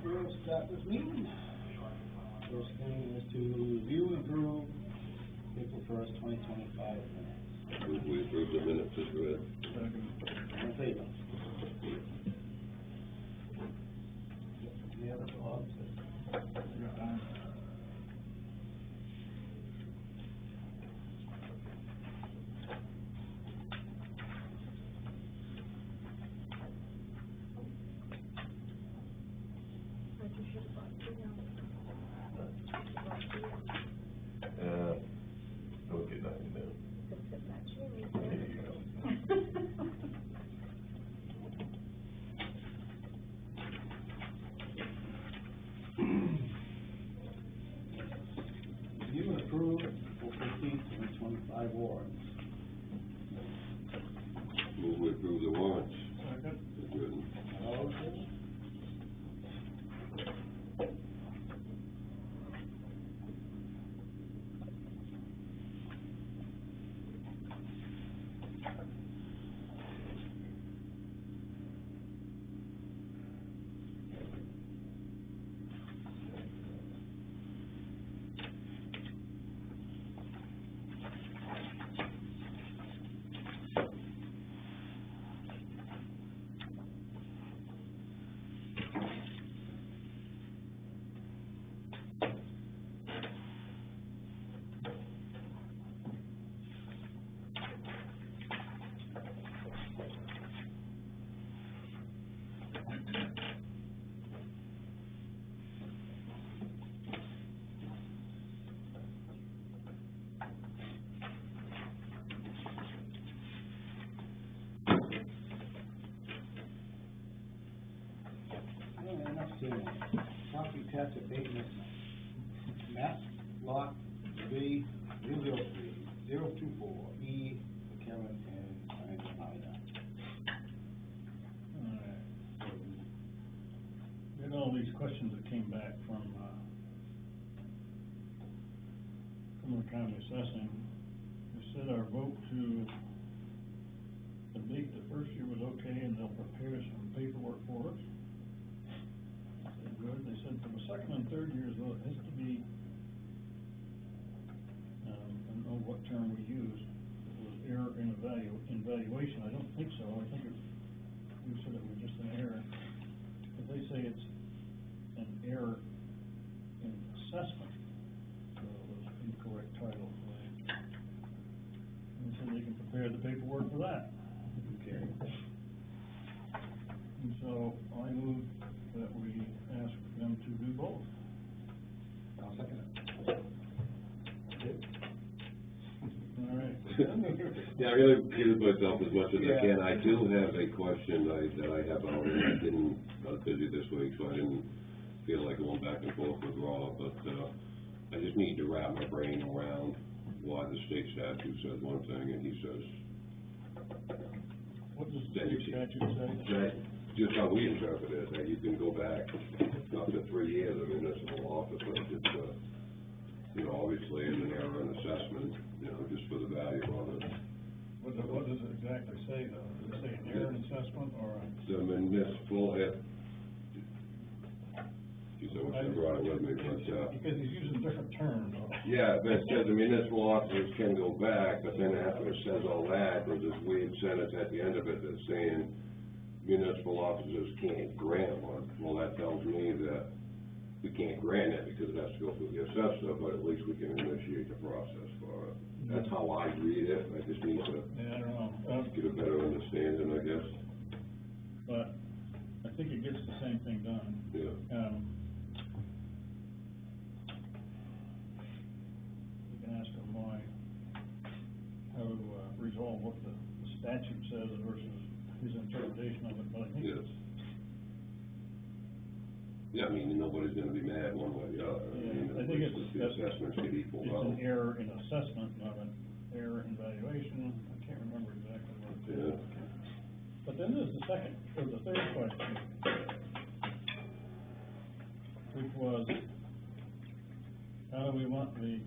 We'll start this meeting. First thing is to review and approve April 1st, 2025 minutes. We approve the minutes as read. All in favor? Any other thoughts? Don't get nothing done. There you go. Review and approve April 15th, 2025 warrants. Move we approve the warrants. Second. Good. All in favor? Enough said. Property tax abatement. Map lot 303024 E for Kevin and Ida. Alright, so, we had all these questions that came back from the county assessing. They said our vote to abate the first year was okay, and they'll prepare some paperwork for us. I said, good. They said for the second and third years, well, it has to be, I don't know what term we used. It was error in evaluation. I don't think so. I think we said it was just an error. But they say it's an error in assessment. So it was incorrect title. And they said they can prepare the paperwork for that. Okay. And so I move that we ask them to do both. I'll second it. All right. Yeah, I'm gonna give myself as much as I can. I do have a question that I have out, and I was busy this week, so I didn't feel like going back and forth with Rob, but, I just need to wrap my brain around why the state statute says one thing and he says. What does the state statute say? That, just how we interpret it, that you can go back up to 3 years of municipal office, but it's, obviously it's an error in assessment, just for the value of it. What does it exactly say, though? Does it say an error in assessment, or a... The municipal, geez, I wish I brought it with me, but, because he's using different terms. yeah, but it says the municipal officers can go back, but then after it says all that, there's this weird sentence at the end of it that's saying municipal officers can't grant one. Well, that tells me that we can't grant it because it has to go through the assessor, but at least we can initiate the process for it. That's how I read it. I just need to Yeah, I don't know. get a better understanding, I guess. But I think it gets the same thing done. Yeah. You can ask him why, how to resolve what the statute says versus his interpretation of it, but I think Yes. Yeah, I mean, nobody's gonna be mad one way or the other. Yeah, I think it's the assessments get equal it's out. an error in assessment, not an error in valuation. I can't remember exactly what it is. Yeah. But then there's the second, or the third question, which was, how do we want the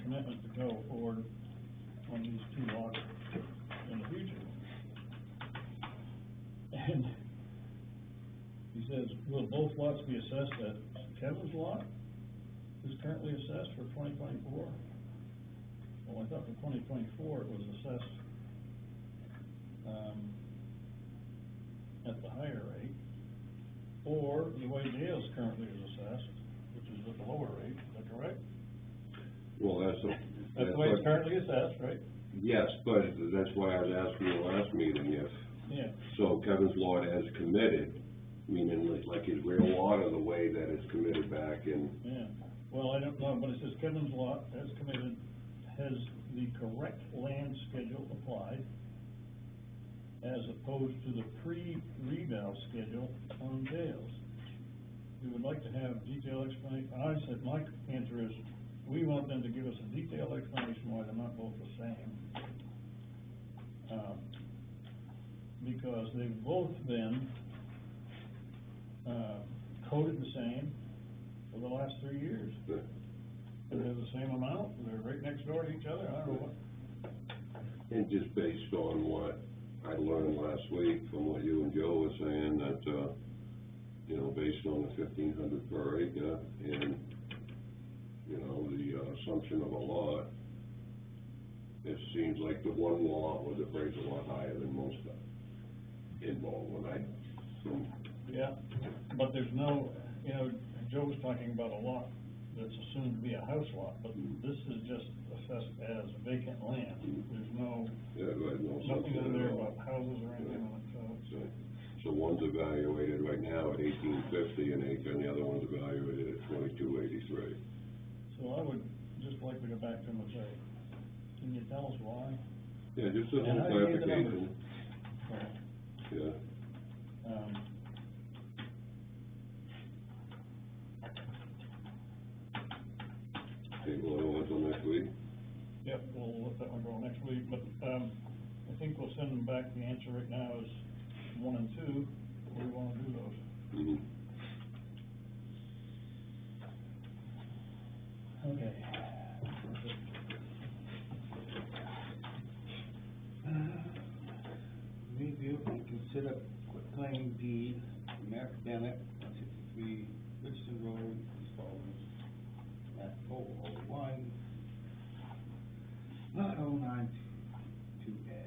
commitment to go forward on these two lots in the future? And He says, will both lots be assessed at Kevin's lot, is currently assessed for 2024? Well, I thought for 2024 it was assessed, at the higher rate, or the way Dale's currently is assessed, which is at the lower rate, is that correct? Well, That's the way it's currently assessed, right? Yes, but that's why I was asking you last meeting if, Yeah. so Kevin's lot as committed, meaning like his real lot or the way that it's committed back in, Yeah, well, I don't know, but it says Kevin's lot as committed has the correct land schedule applied as opposed to the pre-reval schedule on Dale's. We would like to have detailed explanation. I said, my answer is, we want them to give us a detailed explanation why they're not both the same. Because they've both been, coded the same for the last 3 years. but, And they're the same amount, they're right next door to each other, I don't know what. and just based on what I learned last week from what you and Joe were saying, that, you know, based on the 1,500 per acre and, you know, the assumption of a lot, it seems like the one lot was appraised a lot higher than most involved when I, from, Yeah, but there's no, you know, Joe was talking about a lot that's assumed to be a house lot, but this is just assessed as vacant land. There's no, yeah, right, no nothing assumption in there at all. about houses or anything on it, so it's. So one's evaluated right now at $18.50 an acre, and the other one's evaluated at $22.83. So I would just like to go back to him and say, can you tell us why? Yeah, just a And little how do you get the clarification, numbers? yeah. Table it over until next week. Yep, we'll let that one go next week, but, I think we'll send them back, the answer right now is 1 and 2, we wanna do those. Mhm. Okay. Review and consider quitclaim deed, Merrick Bennett, 163 Richardson Road, as follows. Map 001, lot 092A.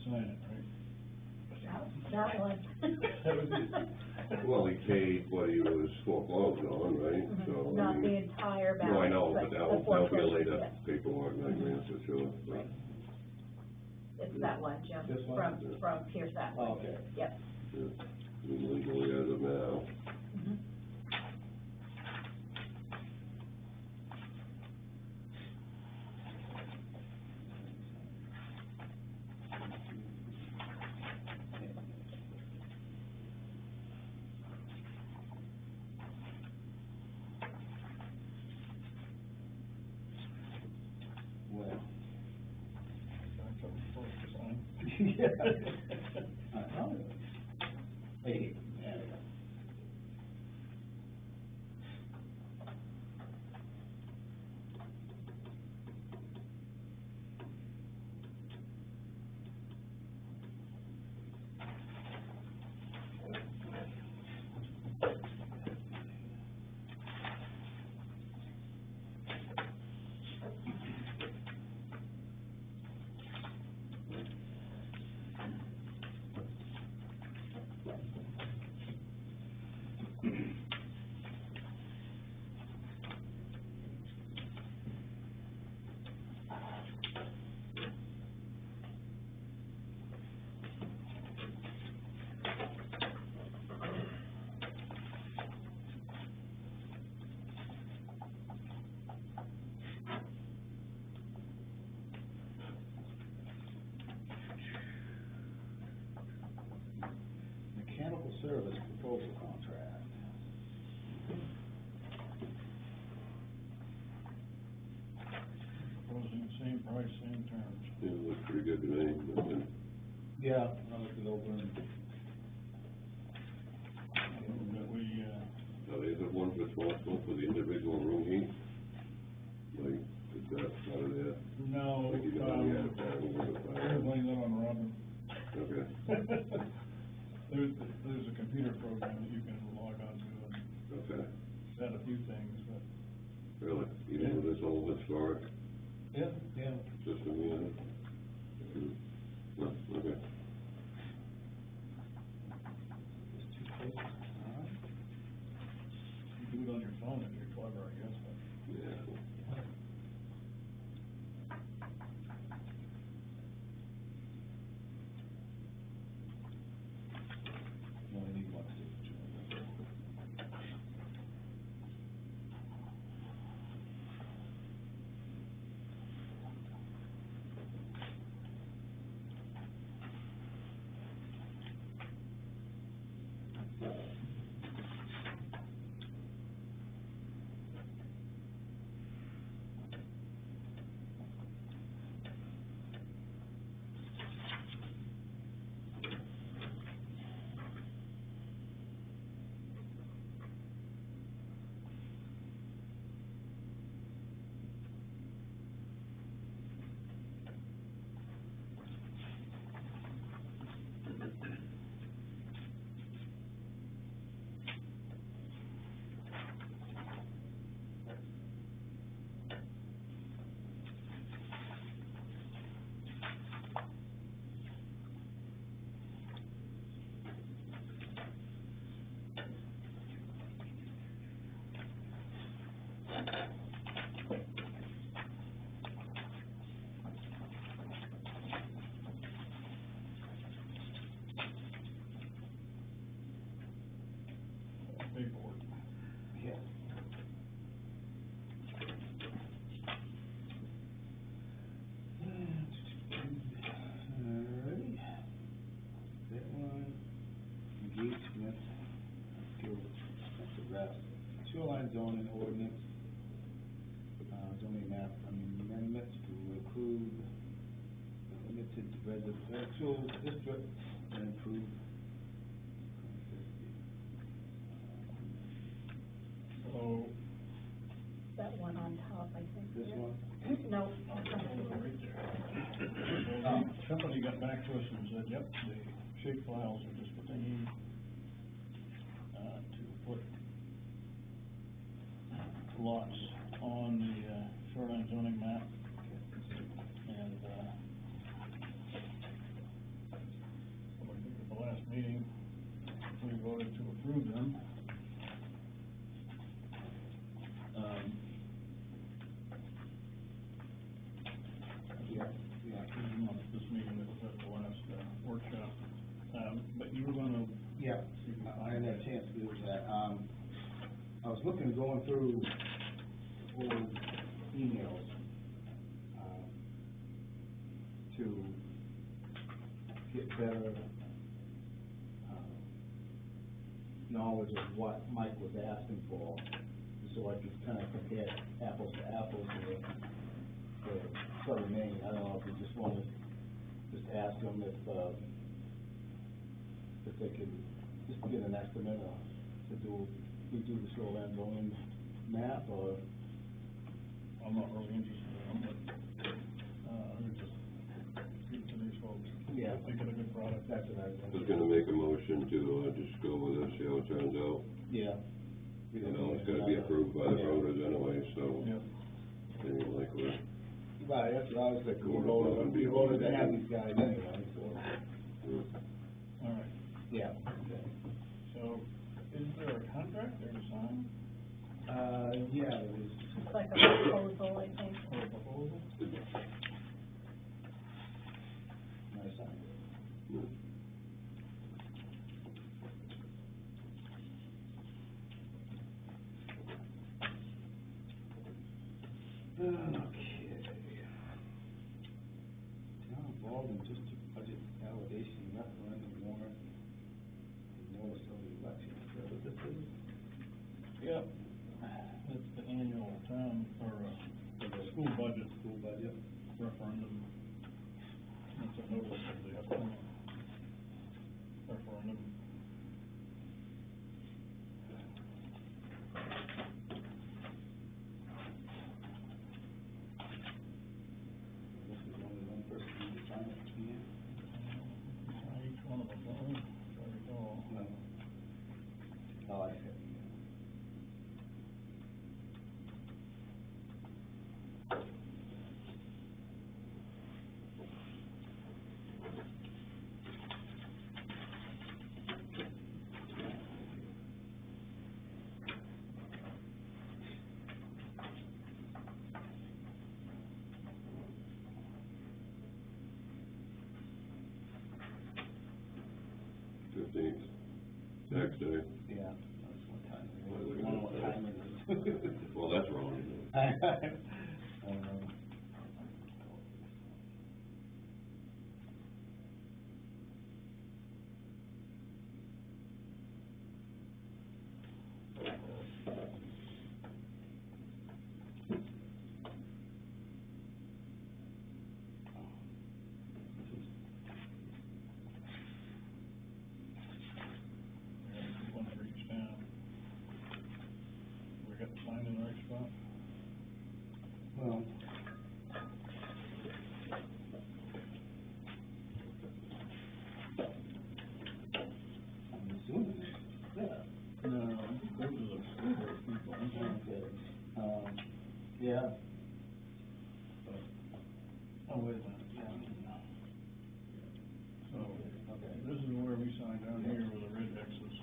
Sign it, right? That one. Well, he paid what he was foreclosed on, right? So, I Not the mean- entire balance. No, I know, but the that'll be a foreclosure, later yes. paperwork, nightmare for sure. Right. It's that one, Jim, This one? from Pierce that one. Okay. Yep. Yeah, legally as of now. Mhm. Well. Sign something first to sign. I know. Hey, there we go. Mechanical service proposal contract. Proposing same price, same terms. Yeah, it looks pretty good to me, but then, Yeah, I looked it over and. That we, so they have one for responsible for the individual room heat? Like, is that part of that? No, Like, you know, we had a problem with it. we're blaming that on Robin. Okay, There's a computer program that you can log on to and okay, set a few things, but. really, even with this old historic Yeah. Yeah. system, yeah? No, okay. There's 2 pages, all right. You can do it on your phone if you're clever, I guess, but. Yeah. You only need 1 signature. Paperwork. Yeah. Alrighty. That one, engagement, that's the rest. Shoreline zoning ordinance, zoning map amendments to include limited residential district and improve. So, That one on top, I think. This yeah. one? No. right there. Oh. So the company got back to us and said, yep, the shape files are just what they need, to put lots on the, shoreline zoning map. And, well, I think at the last meeting, we voted to approve them. Yeah, yeah. Not at this meeting, it was at the last, workshop. But you were gonna. Yeah, I had a chance to do that. I was looking, going through old emails, to get better, knowledge of what Mike was asking for, so I could kind of compare apples to apples with Southern Maine. I don't know if you just wanted, just ask them if they could just get an estimate to do the shoreline zoning map, or, I'm not really interested in them, but, I would just give it to these folks. Yeah. If they get a good product. that's what I was I was thinking. gonna make a motion to, just go with this, see how it turns out. Yeah. You know, it's gotta be approved by the Yeah. voters anyway, so. Yep. Maybe like, we're Right, that's what I was thinking, Going above and we beyond. voted to have these guys anyway, so, All right, yeah. Okay. so, is there a contract there to sign, Yeah, it is. It's like a proposal, I think. or a proposal? Nice sign. Okay. Town involved in district budget validation, referendum warrant, and notice of the election. Is that what this is? Yep. It's the annual town, or, the school budget. School budget. Referendum. It's a notice of the upcoming referendum. 15th, tax day. Yeah, that's what time it is. We don't know what time it is. Well, that's wrong. One for each town. We got the sign in the right spot? Well. I'm assuming it's, yeah. No, those are the school board people. Okay, yeah. Oh, wait a minute. So, Okay. this is where we sign down here with the red X's.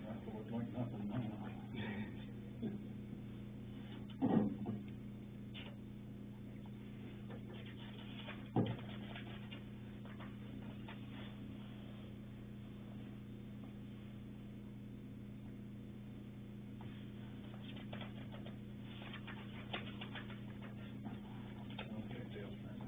That looked like nothing now. Okay, Dale's turn.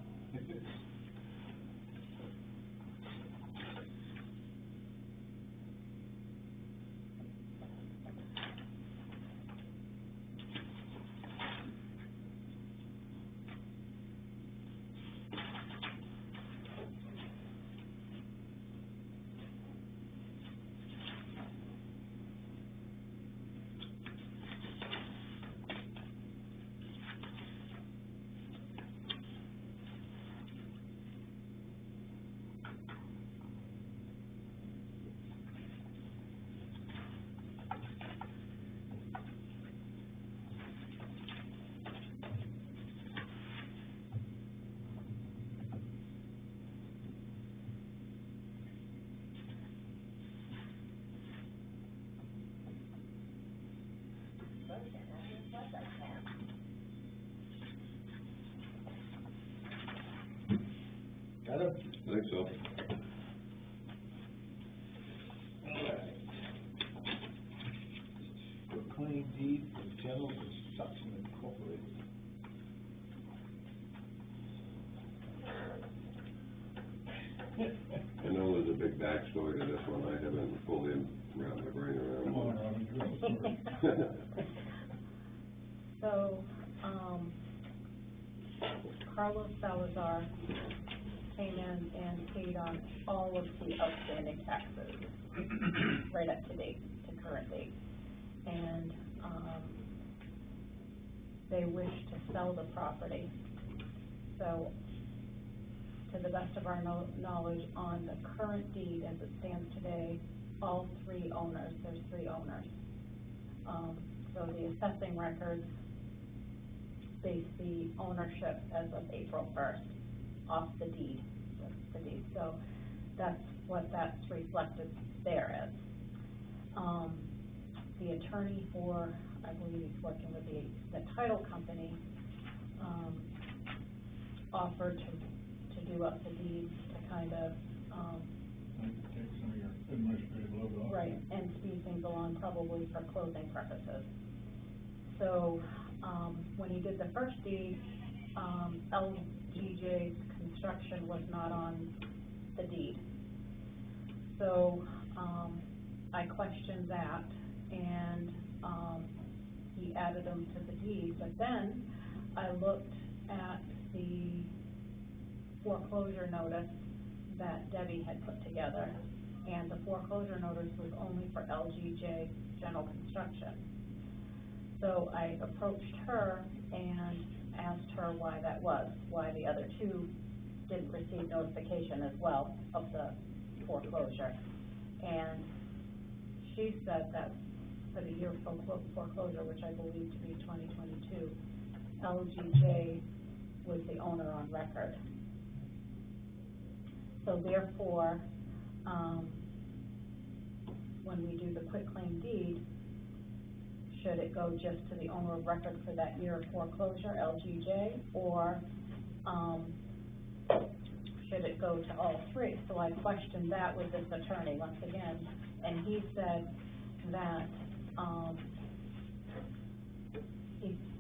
Got it? I think so. Alright. Proclaim deed for General Construction Incorporated. I know there's a big backstory to this one, I haven't fully wrapped my brain around. Come on, Robin, you're the story. So, Carlos Salazar came in and paid on all of the outstanding taxes, right up to date, to current date. And, they wish to sell the property. So, to the best of our knowledge, on the current deed as it stands today, all three owners, there's three owners. So the assessing records base the ownership as of April 1st off the deed, so that's what that's reflected there as. The attorney for, I believe he's working with the title company, offered to do up the deed to kind of, Take some of your administrative load off. right, and speed things along probably for closing purposes. So, when he did the first deed, LGJ's construction was not on the deed. So, I questioned that, and, he added them to the deed, but then I looked at the foreclosure notice that Debbie had put together, and the foreclosure notice was only for LGJ General Construction. So I approached her and asked her why that was, why the other two didn't receive notification as well of the foreclosure. And she said that for the year of foreclosure, which I believe to be 2022, LGJ was the owner on record. So therefore, when we do the quitclaim deed, should it go just to the owner of record for that year of foreclosure, LGJ, or should it go to all three? So I questioned that with this attorney once again, and he said that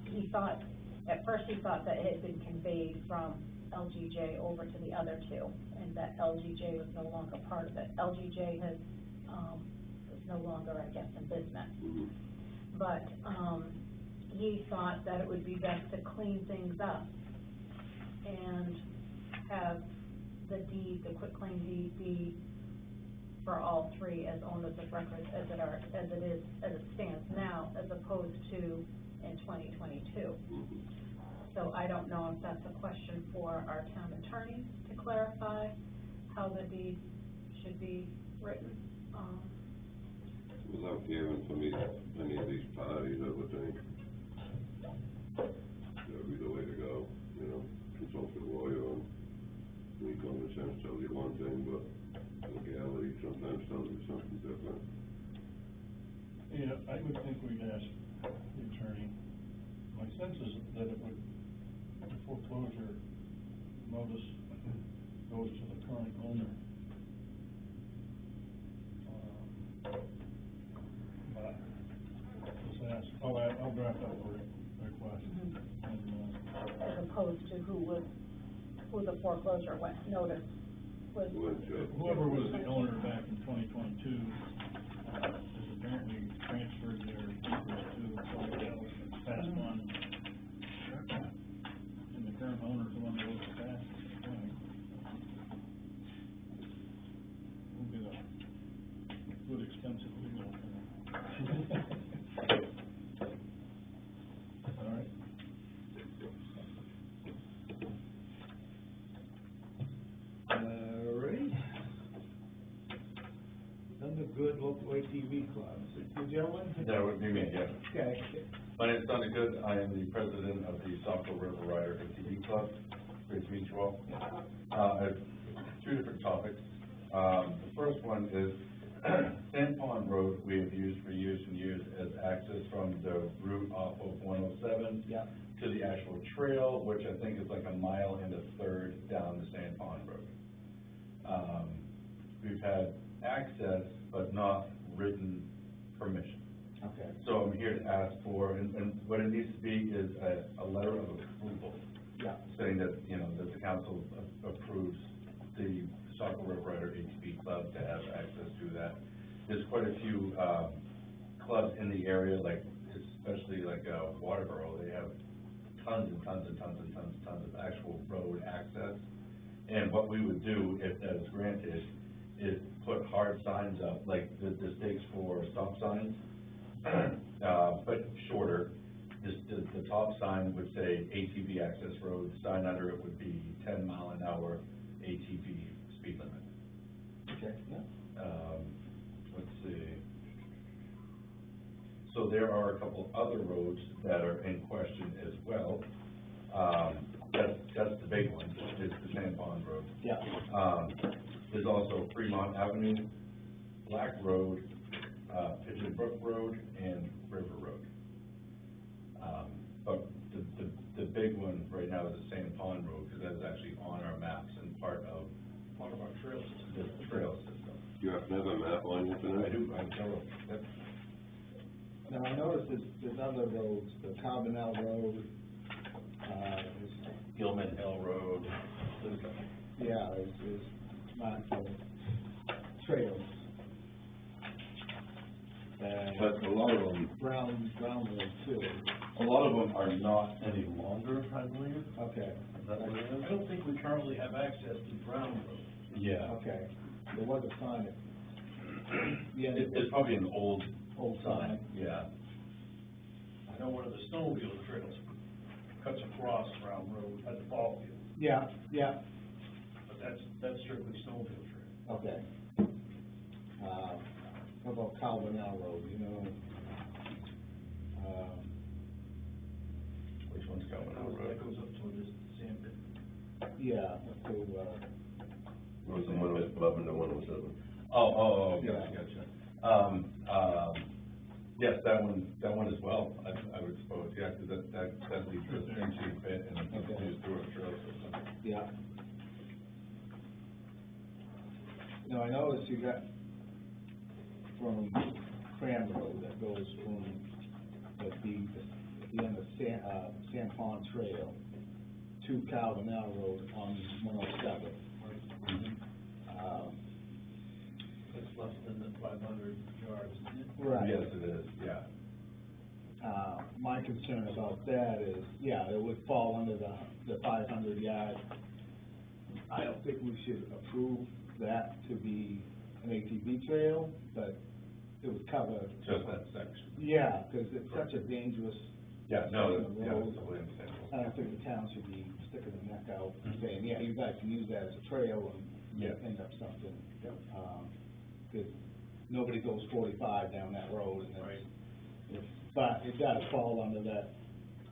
he thought, at first he thought that it had been conveyed from LGJ over to the other two, and that LGJ was no longer part of it. LGJ has, is no longer, I guess, in business. But, he thought that it would be best to clean things up and have the deed, the quitclaim deed, be for all three as owners of record as it stands now, as opposed to in 2022. So I don't know if that's a question for our town attorney to clarify how the deed should be written. Without hearing from any of these parties, I would think that would be the way to go, you know, consult the lawyer, and common sense tells you one thing, but legality sometimes tells you something different. Yeah, I would think we'd ask the attorney. My sense is that it would, the foreclosure notice goes to the current owner. But, just ask, I'll draft up a request. And, As opposed to who the foreclosure notice was. whoever was the owner back in 2022, has apparently transferred their interest to somebody else and passed on. And the current owner is the one who owns the past. We'll get a good expensive legal. All right. Alrighty. Thunder Good Local ATV Club. Is it you gentlemen? That would be me, yes. Okay. My name is Thunder Good. I am the president of the Saco River Rider ATV Club. Great to meet you all. I have two different topics. The first one is Sand Pond Road we have used for years and years as access from the route off of 107 Yeah. to the actual trail, which I think is like 1.33 miles down the Sand Pond Road. We've had access, but not written permission. Okay. So I'm here to ask for, and what it needs to be is a letter of approval, Yeah. saying that, you know, that the council approves the Saco River Rider ATV Club to have access to that. There's quite a few, clubs in the area, like, especially like, Waterboro, they have tons and tons and tons and tons and tons of actual road access. And what we would do, if that is granted, is put hard signs up, like the stakes for stop signs, but shorter. The top sign would say ATV access road, the sign under it would be 10 mile an hour ATV speed limit. Okay, yeah. Let's see. So there are a couple other roads that are in question as well. That's the big one, is the Sand Pond Road. Yeah. There's also Fremont Avenue, Black Road, Pigeon Brook Road, and River Road. But the big one right now is the Sand Pond Road, because that's actually on our maps and part of Part of our trail system. the trail system. You have to have a map on you I tonight? do, that's, Now, I noticed there's other roads, the Carbonell Road, Gilman Hill Road. there's marked for trails. And But a lot of them, Brown Road too. a lot of them are not any longer, I believe. Okay, Is that what it I is? don't think we currently have access to Brown Road. Yeah. okay. There was a sign at the end of It's probably an old old sign, sign. yeah. I know one of the snowmobile trails cuts across Brown Road at the ball field, Yeah, but that's strictly snowmobile trail. okay. What about Carbonell Road, you know? Which one's going That on road? that goes up toward this sand pit. Yeah, up to, What's the 111 to 107? Oh, Yeah. gotcha. Yes, that one as well, I would suppose, yeah, because that leads to the into pit and it Okay. continues through our trail system. yeah. Now, I noticed you got from Cram Road that goes from at the end of San Pond Trail to Carbonell Road on 107. It's less than the 500 yards, isn't it? Right. Yes, it is, yeah. My concern about that is, yeah, it would fall under the 500 yard. I don't think we should approve that to be an ATV trail, but it would cover. Just that section. Yeah, because it's such a dangerous, Yeah, no, section of yeah, road. totally understandable. I don't think the town should be sticking their neck out and saying, yeah, you guys can use that as a trail and Yeah. end up something. Because nobody goes 45 down that road, and Right. but it does fall under that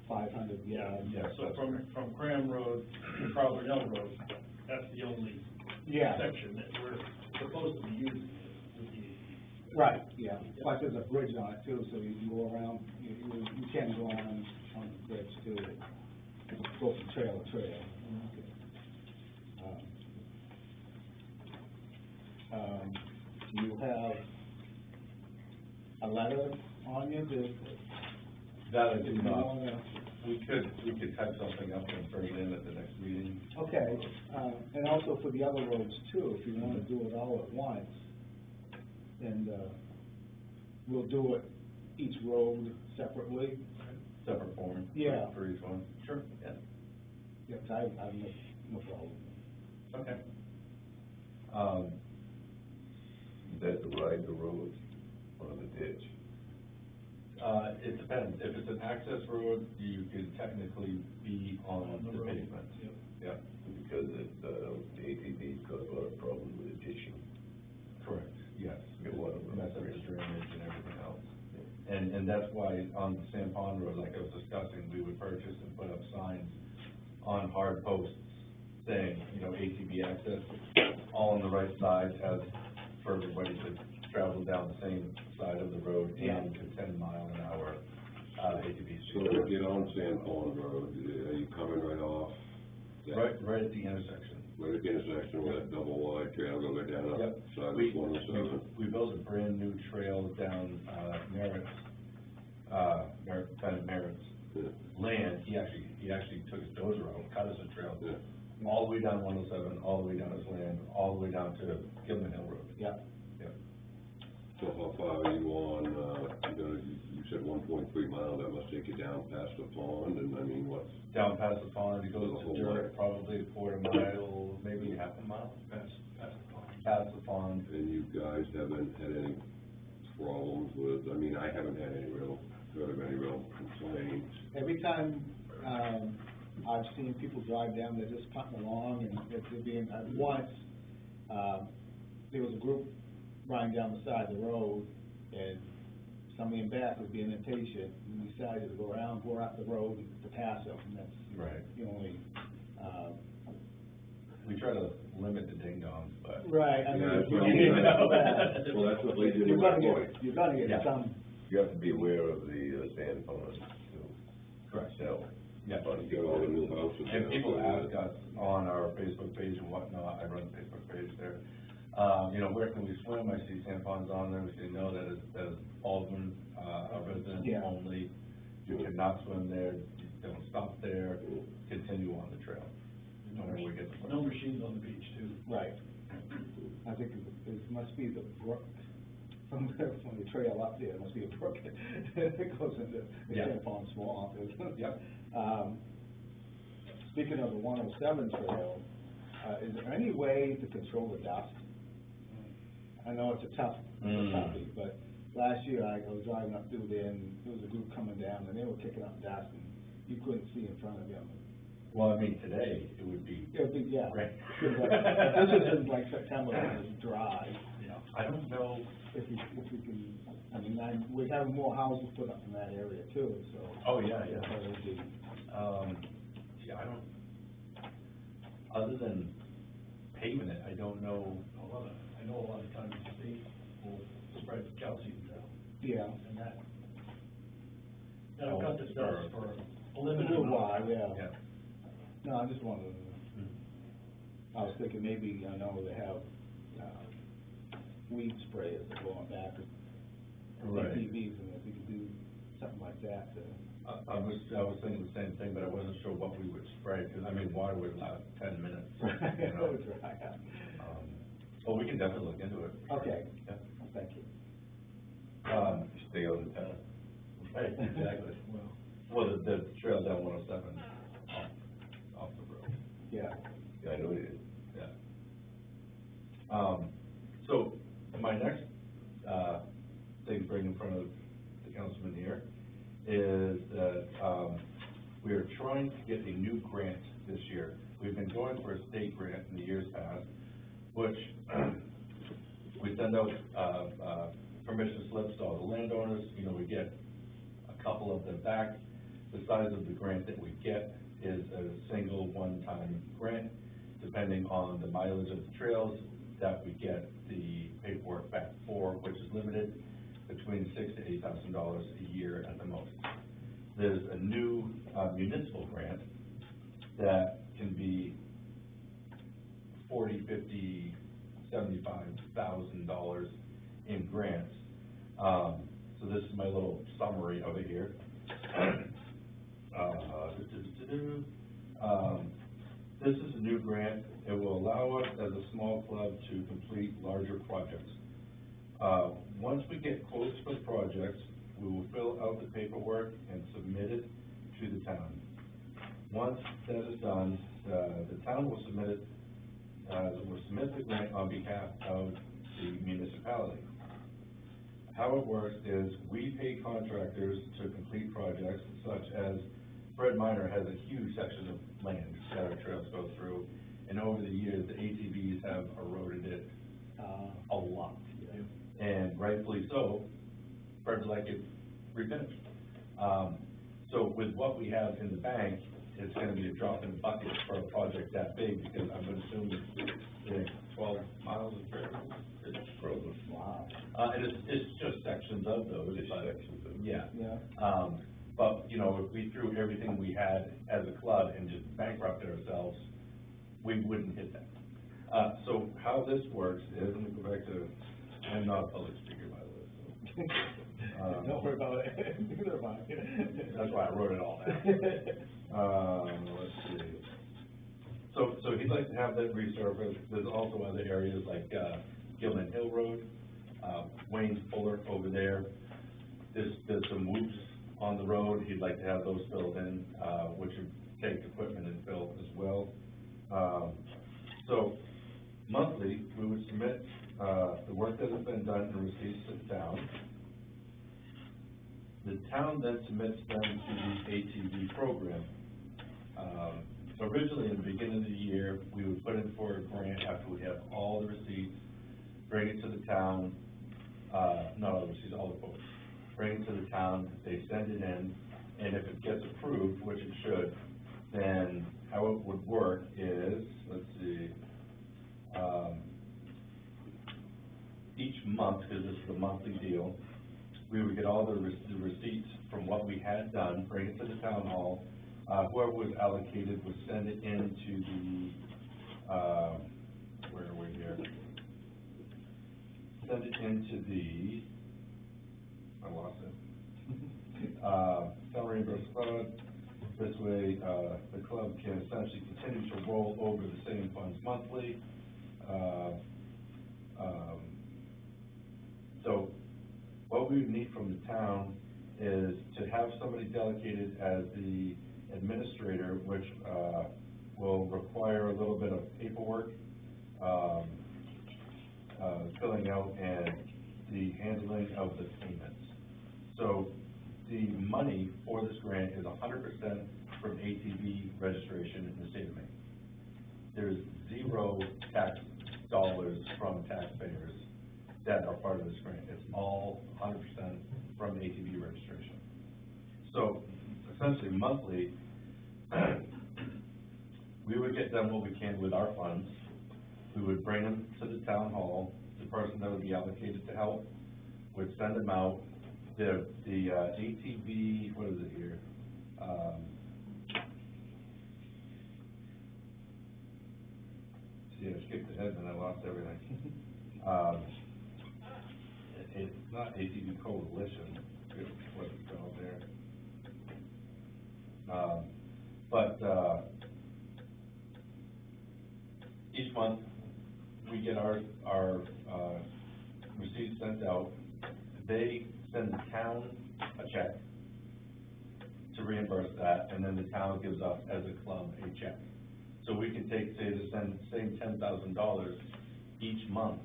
500 yard. Yeah, So that's from correct. Cram Road to Carbonell Road, that's the only Yeah, section that we're supposed to be using with the ATV. right, yeah. Plus there's a bridge on it too, so you can go around, you can go on the bridge too. Go from trail to trail. Do you have a letter on you to? That I if do you not. wanna- We could type something up and bring it in at the next meeting. Okay, and also for the other roads too, if you wanna do it all at once, and, we'll do it each road separately. Separate form. Yeah. For each one. Sure, yeah. Yes, I have no problem. Okay. Is that the right the road or the ditch? It depends. If it's an access road, you could technically be on the road. pavement. Yep. Yeah, Because the ATVs cause a lot of problems with ditching. correct, yes. Get water runs. Mess up the drainage and everything else. And that's why on Sand Pond Road, like I was discussing, we would purchase and put up signs on hard posts saying, ATV access, all on the right side as for everybody to travel down the same side of the road and to 10-mile-an-hour ATV So speed. to get on Sand Pond Road, are you coming right off? that- Right at the intersection. Right at the intersection where that double wide trail goes down up Yep. side We of 107? built a brand new trail down, Merritt's, Bennett Merritt's Yeah. land. He actually took his dozer out, cut us a trail, Yeah. all the way down 107, all the way down his land, all the way down to Gilman Hill Road. Yeah, Yep. So how far are you on, you said 1.3 miles, that must take you down past the pond, and I mean, what's, Down past the pond, it The goes whole to dirt, way. probably a quarter mile, maybe half a mile, Past the pond. past the pond. and you guys haven't had any problems with, I mean, I haven't had heard of any real complaints. every time, I've seen people drive down, they're just putting along, and if they're being, once, there was a group riding down the side of the road, and somebody in back was being impatient, and we decided to go around, go up the road to pass them, and that's Right. the only, We try to limit the ding-dongs, but. right, I mean, Yeah, that's you what know, I'm yeah. Well, that's what leads into You're my gonna point. get, you're gonna get Yeah. some, You have to be aware of the sand ponds too. Correct. So, Yeah. You got all the new houses. And now, people so, ask us on our Facebook page and whatnot, I run the Facebook page there, you know, where can we swim? I see sand ponds on there, we say, no, that is Baldwin, a resident Yeah. only. You cannot swim there, don't stop there, continue on the trail. Whenever we get to. No machines on the beach too. right. I think it must be the brook, from the trail up there, it must be a brook that goes into the Yeah. Sand Pond Swamp. Yep. Speaking of the 107 trail, is there any way to control the dust? I know it's a toughie, but last year I was driving up through there and there was a group coming down and they were kicking up dust and you couldn't see in front of you. Well, I mean, today, it would be. It would be, yeah. Right. This is in like September, when it's dry, you know. I don't know, If we can, I mean, we have more houses put up in that area too, so. oh, yeah, yeah. That would be, Yeah, I don't, other than paving it, I don't know. I know a lot of times the state will spread calcium down, yeah. and that'll cut the dust for a limited A little amount. while, yeah. Yeah. No, I just wanted to, Mhm. I was thinking maybe, I know they have, weed sprayers that go on back of Right. ATVs, and if we could do something like that, I was thinking the same thing, but I wasn't sure what we would spray, because, I mean, water would last 10 minutes, you know? Well, we can definitely look into it. Okay, Yeah. thank you. stay out of town. Right, exactly. Well, the trail down 107, off the road, Yeah, Yeah, I know it is. yeah. So, my next, thing to bring in front of the councilman here is that, we are trying to get a new grant this year. We've been going for a state grant in the years past, which we send out, permission slips to all the landowners, you know, we get a couple of them back. The size of the grant that we get is a single one-time grant, depending on the mileage of the trails that we get the paperwork back for, which is limited between $6,000 to $8,000 a year at the most. There's a new municipal grant that can be $40,000, $50,000, $75,000 in grants. So this is my little summary of it here. This is a new grant. It will allow us as a small club to complete larger projects. Once we get quotes for projects, we will fill out the paperwork and submit it to the town. Once that is done, the town will submit the grant on behalf of the municipality. How it works is we pay contractors to complete projects such as Fred Minor has a huge section of land that our trails go through, and over the years, the ATVs have eroded it a lot. And rightfully so, Fred's like it refinished. So with what we have in the bank, it's gonna be a drop in the bucket for a project that big, because I'm gonna assume it's 12 miles of trail. Probably. wow, And it's just sections of those. Just but- sections of- Yeah. yeah, But, you know, if we threw everything we had as a club and just bankrupted ourselves, we wouldn't hit that. So how this works is, let me go back to, I'm not a public speaker, by the way, so. don't worry about it, neither am I. That's why I wrote it all down. Let's see. So he'd like to have that resurfaced. There's also other areas like, Gilman Hill Road, Wayne's Fuller over there. There's some whoops on the road. He'd like to have those filled in, which would take equipment and fill as well. So monthly, we would submit, the work that has been done and receipts to the town. The town then submits them to the ATV program. So originally, in the beginning of the year, we would put in for a grant after we have all the receipts, bring it to the town, not all the receipts, all the quotes. Bring it to the town, they send it in, and if it gets approved, which it should, then how it would work is, let's see, each month, because this is a monthly deal, we would get all the receipts from what we had done, bring it to the town hall. Whoever was allocated would send it into the, where are we here? Send it into the, I lost it. Salary reimbursement fund. This way, the club can essentially continue to roll over the same funds monthly. So what we would need from the town is to have somebody delegated as the administrator, which will require a little bit of paperwork, filling out, and the handling of the payments. So the money for this grant is 100% from ATV registration in the state of Maine. There's 0 tax dollars from taxpayers that are part of this grant. It's all 100% from ATV registration. So essentially monthly, we would get done what we can with our funds. We would bring them to the town hall. The person that would be allocated to help would send them out. The ATV, what is it here? See, I skipped ahead and I lost everything. It's not ATV Coalition, it's what it's called there. But each month we get our receipts sent out. They send the town a check to reimburse that, and then the town gives us as a club a check. So we can take, say, the same $10,000 each month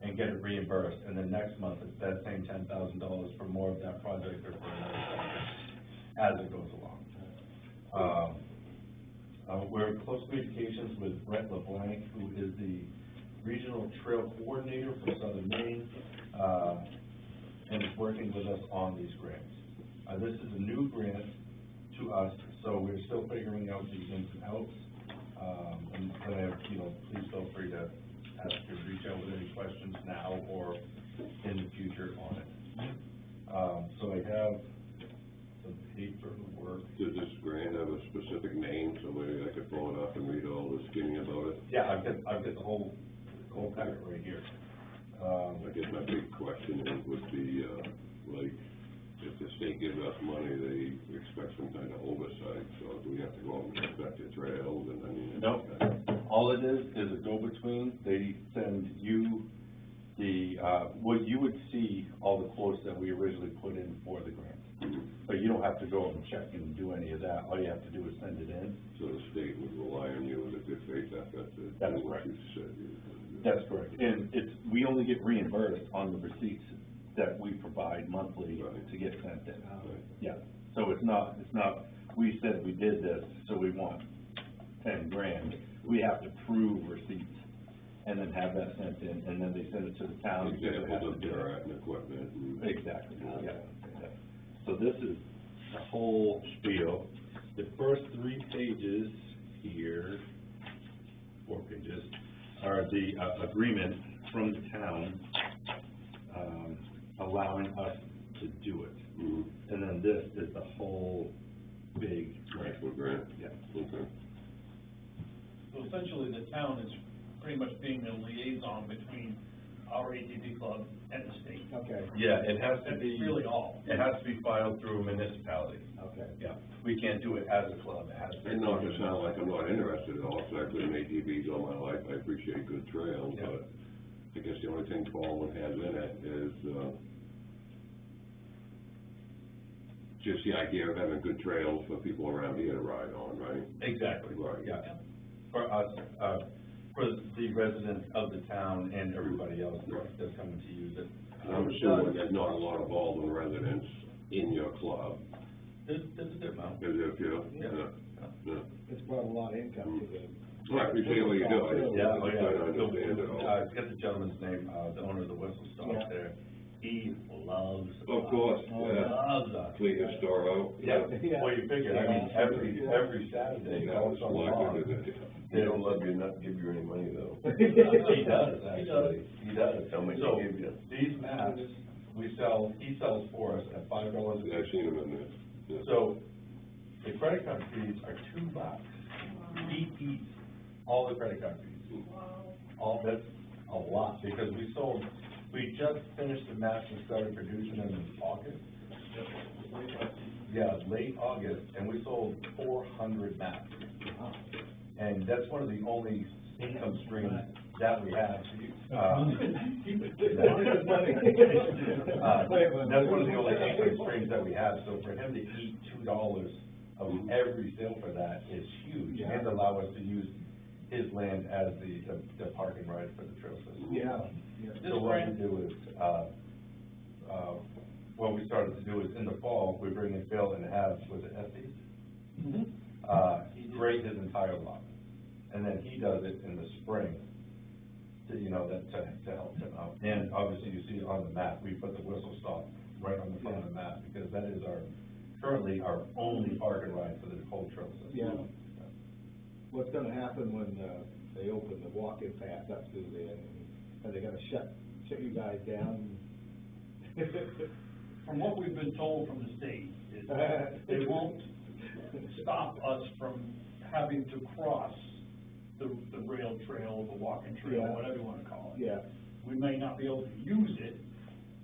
and get it reimbursed, and then next month it's that same $10,000 for more of that project or for another project as it goes along. We're in close communications with Brett LeBlanc, who is the Regional Trail Coordinator for Southern Maine, and is working with us on these grants. This is a new grant to us, so we're still figuring out the ins and outs. And please feel free to ask or reach out with any questions now or in the future on it. So I have some paperwork. Does this grant have a specific name, so maybe I could pull it up and read all the skinny about it? Yeah, I've got the whole packet right here. I guess my big question is would be, like, if the state gives us money, they expect some kind of oversight, so do we have to go out and inspect the trails, and I mean... Nope. All it is a go-between. They send you the, what you would see all the quotes that we originally put in for the grant. But you don't have to go and check and do any of that. All you have to do is send it in. So the state would rely on you in a good faith effort to That's do what correct. you said. That's correct. And we only get reimbursed on the receipts that we provide monthly Right. to get sent in. Right. Yeah. So it's not, we said we did this, so we want 10 grand. We have to prove receipts and then have that sent in, and then they send it to the town. Examples of their equipment. And... Exactly, yeah. So this is the whole spiel. The first 3 pages here, 4 pages, are the agreement from the town allowing us to do it. Mm-hmm. And then this is the whole big grant. Actual grant? Yeah. Okay. So essentially, the town is pretty much being the liaison between our ATV club and the state. Okay, Yeah, it has to That's be. really all. It has to be filed through a municipality. okay. Yeah, we can't do it as a club, it has to be. And not to sound like I'm not interested at all, because I've ridden ATVs all my life, I appreciate good trails, Yeah. but I guess the only thing Baldwin has in it is, just the idea of having good trails for people around here to ride on, right? Exactly, Right. yeah. For us, for the residents of the town and everybody else that's coming to use it. I'm assuming there's not a lot of Baldwin residents in your club, There's a good amount. Is it, yeah? Yeah. Yeah. It's brought a lot of income to the. Right, we see what you do, I just Yeah, oh, trying to yeah. understand it all. I forget the gentleman's name, the owner of the Whistle Stop Yeah. there. He loves. Of course, yeah. Loves us. Clean your store out. Yeah, Yeah. well, you figure, I mean, every Saturday, That was all summer locked long. into the. They don't love you enough to give you any money, though. He does, actually, he does. How much So, they give you? these maps, he sells for us at $5 a I've seen them in there. Yeah. So, the credit card fees are $2. He eats all the credit card fees. That's a lot, because we just finished the maps and started producing them in August. Yeah, late August, and we sold 400 maps. And that's one of the only income streams that we have. That's one of the only income streams that we have, so for him to eat $2 of every sale for that is huge, and allow us to use his land as the parking right for the trail system. Yeah, yeah. So what we do is, what we started to do is, in the fall, we bring in Phil and have, was it Estes? He grade his entire lot, and then he does it in the spring, to, to help him out. And obviously, you see on the map, we put the Whistle Stop right on the front of the map, because that is currently our only park and ride for the whole trail system. Yeah. What's gonna happen when, they open the walk-in path up through there? Are they gonna shut you guys down? From what we've been told from the state, is they won't stop us from having to cross the rail trail, the walking trail, Yeah. whatever you wanna call it. Yeah, We may not be able to use it,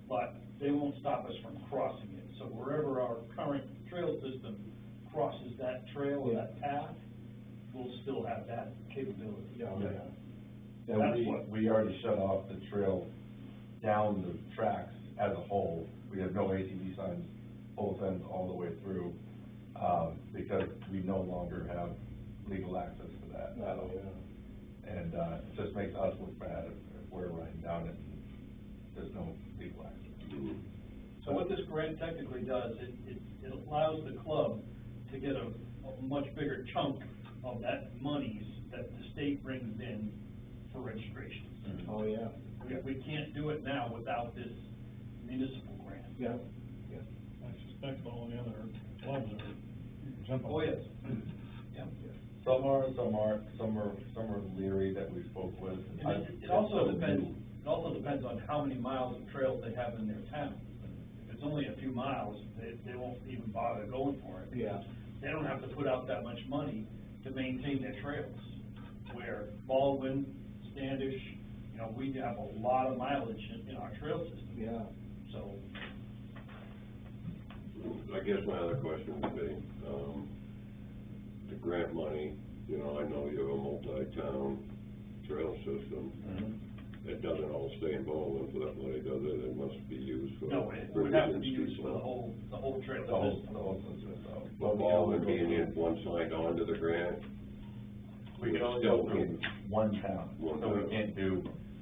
but they won't stop us from crossing it. So wherever our current trail system crosses that trail or that path, we'll still have that capability. yeah, Yeah. yeah. And we already shut off the trail down the tracks as a whole. We have no ATV signs, both ends all the way through, because we no longer have legal access to that at all. Yeah. And, it just makes us look bad if we're riding down it and there's no legal access. So what this grant technically does, it allows the club to get a much bigger chunk of that monies that the state brings in for registration. Oh, yeah, We can't do it now without this municipal grant. yeah, yeah. I suspect all the other clubs are jumping. Oh, yes. Yeah. Some are leery that we spoke with. And it also depends on how many miles of trails they have in their town. If it's only a few miles, they won't even bother going for it. Yeah. They don't have to put out that much money to maintain their trails. Where Baldwin, Standish, we have a lot of mileage in our trail system. Yeah. So, I guess my other question would be, the grant money, I know you have a multi-town trail system. It doesn't all stay in Baldwin for that money, does it? It must be used for. no, it would have to be used for the whole trail The whole system. system, so. But Baldwin being in one signed on to the grant, We can only go through one town, so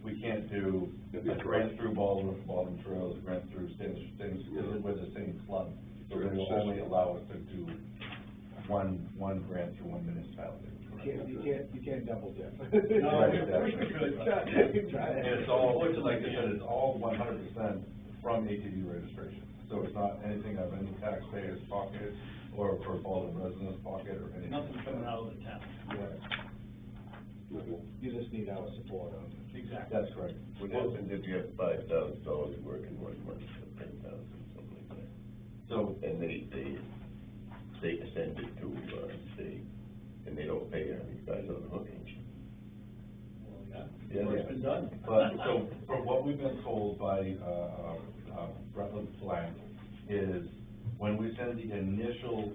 we can't do a grant through Baldwin Trails, a grant through Standish, because we're the same club. So they will only allow us to do one grant through one municipality. You can't double dip. No, Right, we exactly. could. And it's all, like I said, it's all 100% from ATV registration. So it's not anything out of any taxpayer's pocket or Baldwin resident's pocket or anything. Nothing coming out of the town. You just need our support on it. Exactly. That's correct. What happens if you have $5,000 working 1 month for 10,000, something like that? So, And they send it to, state, and they don't pay you, you guys on the hook, ain't you? Well, yeah, Work's been done. But, so, from what we've been told by, Rutland Plant, is when we send the initial,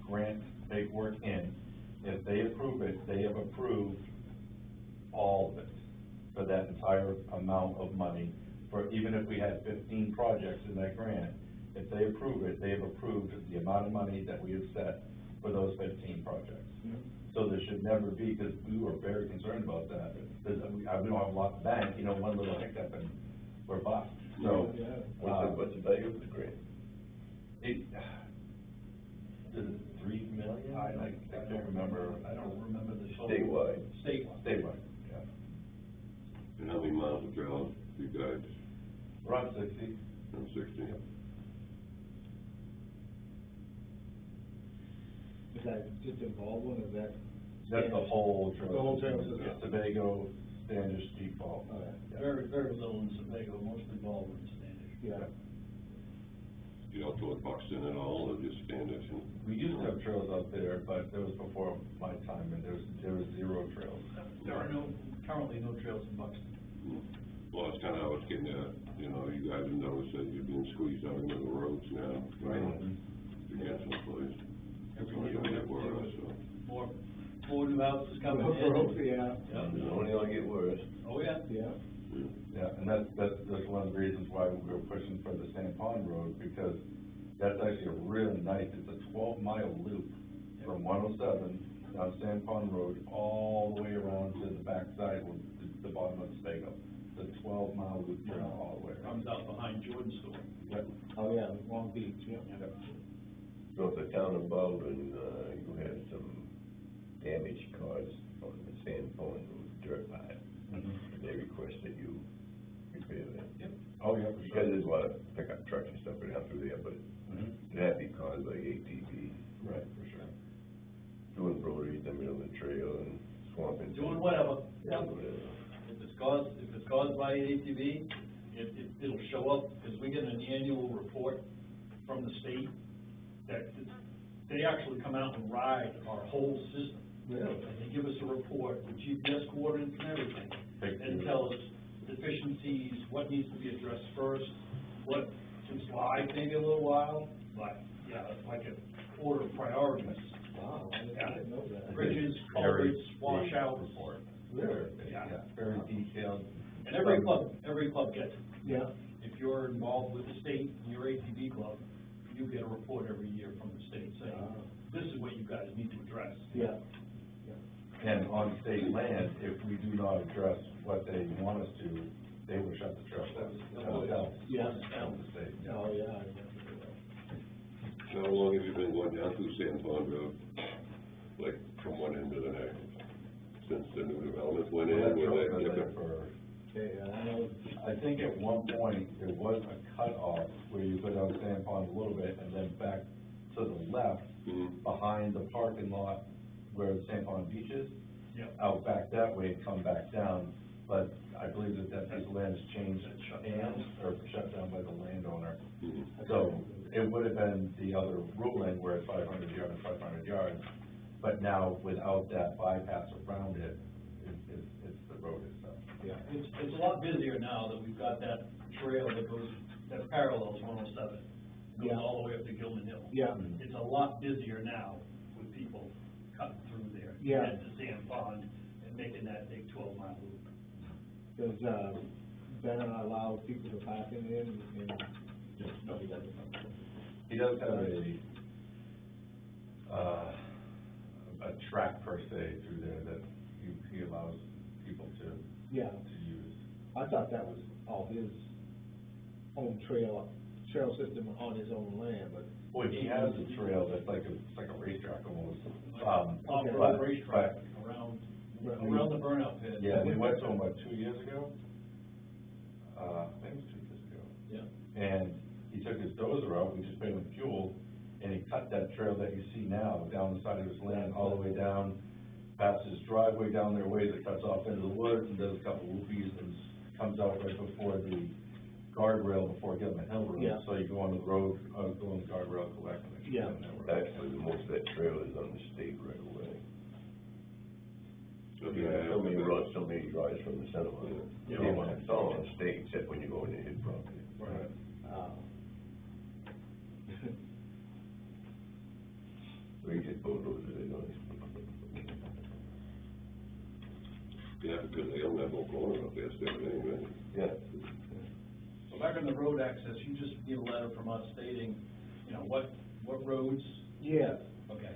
grant paperwork in, if they approve it, they have approved all of it for that entire amount of money. For, even if we had 15 projects in that grant, if they approve it, they have approved the amount of money that we have set for those 15 projects. So there should never be, because we were very concerned about that, because we don't have a lot of bank, one little hiccup and we're bust. So, What's the value of the grant? is it 3 million? I can't remember. I don't remember the total. Statewide. Statewide, yeah. And how many miles of trail you guys, Around 60. on 60? Is that just in Baldwin, is that? That's the whole trail. The whole trail system. Yeah, Sebago, Standish, Default. Okay. Yeah. Very, very little in Sebago, mostly Baldwin and Standish. Yeah. You don't go to Buxton at all, or just Standish and? We used to have trails out there, but that was before my time, and there was 0 trails. There are currently no trails in Buxton. Well, that's kinda how it's getting at, you know, you guys have noticed that you're being squeezed out into the roads now. To get someplace. Every It's year only we gonna have get worse, so. More new houses coming in. Yeah. Yep. It's only gonna get worse. Oh, yeah. Yeah. Yeah, and that's one of the reasons why we were pushing for the Sand Pond Road, because that's actually a really nice, it's a 12-mile loop from 107 down Sand Pond Road, all the way around to the backside, the bottom of the Sebago. It's a 12-mile loop trail all the way around. Comes out behind Jordan's store. Yep. Oh, yeah, Long Beach, yeah. So if the town of Baldwin, you had some damage caused on the Sand Pond Road dirt pile, they request that you repair that. Yep. Oh, yeah, for Because sure. there's a lot of pickup trucks and stuff going out through there, but that'd be caused by ATV. Right, for sure. Doing rotaries in the middle of the trail and swamping. Doing whatever. Yeah. Yep. If it's caused by an ATV, it'll show up, because we get an annual report from the state that they actually come out and ride our whole system. Really? And they give us a report with GPS coordinates and everything, and tell us deficiencies, what needs to be addressed first, what can slide maybe a little while, but, yeah, it's like an order of priorities. Wow, I didn't know that. Bridges, Very culverts, washouts. report. Really? Yeah. Very detailed. And every club gets it. Yeah. If you're involved with the state, your ATV club, you get a report every year from the state saying, this is what you guys need to address. Yeah. And on state land, if we do not address what they want us to, they will shut the trail down. Yeah. Down the state. Oh, yeah, I remember How long have you been going down through Sand Pond Road? Like, from one end to the next? Since the new developments went in, That were trail's they been there different? for, that. Okay, I know, I think at one point, there was a cutoff where you go down Sand Pond a little bit and then back to the left, behind the parking lot where the Sand Pond Beach is. Yep. Out back that way and come back down, but I believe that piece of land has changed hands or shut down by the landowner. So it would have been the other ruling where it's 500 yards, but now without that bypass around it, it's the road itself. yeah. It's a lot busier now that we've got that trail that parallels 107. Goes Yeah. all the way up to Gilman Hill. Yeah. It's a lot busier now with people cutting through there. Yeah. At the Sand Pond and making that big 12-mile loop. Does, Ben allow people to park in there and, no, he doesn't. He does have a track per se through there that he allows people to Yeah, use. I thought that was all his own trail system on his own land, but. Well, he has a trail that's like a racetrack almost. Off-road but- racetrack around the burnout pit. Yeah, we went to him, 2 years ago? I think it was 2 years ago. Yeah. And he took his dozer out, we just paid him fuel, and he cut that trail that you see now down the side of his land, all the way down, past his driveway down there, ways it cuts off into the woods, and does a couple whoopies, and comes out right before the guardrail, before Gilman Hill Road. Yeah. So you go on the road, go on the guardrail, go back, and then you Yeah. get on that road. Actually, most of that trail is on the state right away. So if You you have have, so many roads from the center line. Yeah. It's all on state, except when you go into his property. Right. We just bulldoze it, you know. yeah, because they don't have no corner up there, still, anyway. Yeah. So back on the road access, you just need a letter from us stating, what roads, Yeah. okay.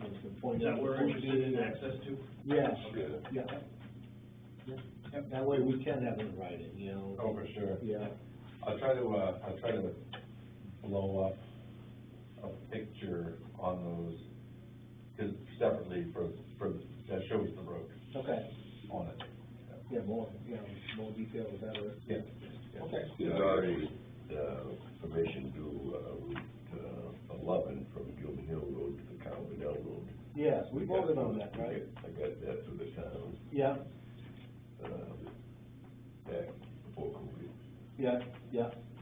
Is Is that where we're interested in access to? Yeah, Okay. yeah. That way we can have it in writing, Oh, for sure. Yeah. I'll try to blow up a picture on those, cause separately that shows the road Okay, on it. yeah, more detail, the better. Yeah. Okay. There's already, permission to, Route 11 from Gilman Hill Road to the Carbondale Road. Yes, we voted on that, right? I got that through the town, Yeah, back before COVID. yeah.